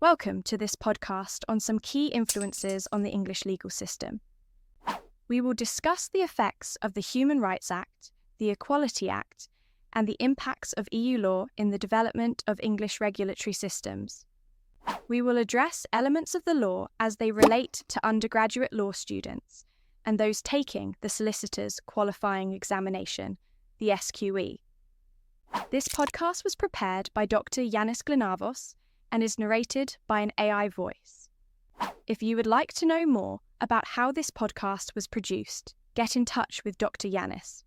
Welcome to this podcast on some key influences on the English legal system. We will discuss the effects of the Human Rights Act, the Equality Act, and the impacts of EU law in the development of English regulatory systems. We will address elements of the law as they relate to undergraduate law students and those taking the Solicitor's Qualifying Examination, the SQE. This podcast was prepared by Dr. Yanis Glenavos and is narrated by an AI voice. If you would like to know more about how this podcast was produced, get in touch with Dr. Yanis.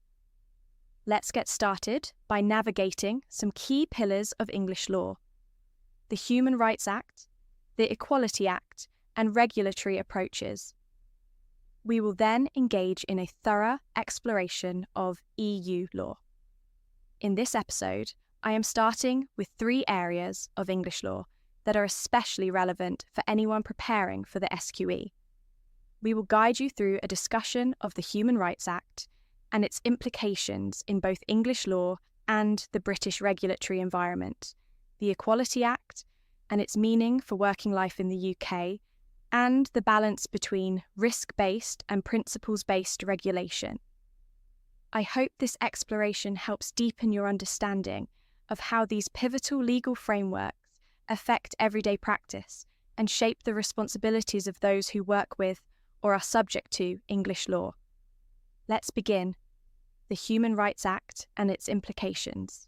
Let's get started by navigating some key pillars of English law: the Human Rights Act, the Equality Act, and regulatory approaches. We will then engage in a thorough exploration of EU law. In this episode, I am starting with 3 areas of English law that are especially relevant for anyone preparing for the SQE. We will guide you through a discussion of the Human Rights Act and its implications in both English law and the British regulatory environment, the Equality Act and its meaning for working life in the UK, and the balance between risk-based and principles-based regulation. I hope this exploration helps deepen your understanding of how these pivotal legal frameworks affect everyday practice and shape the responsibilities of those who work with or are subject to English law. Let's begin. The Human Rights Act and its implications.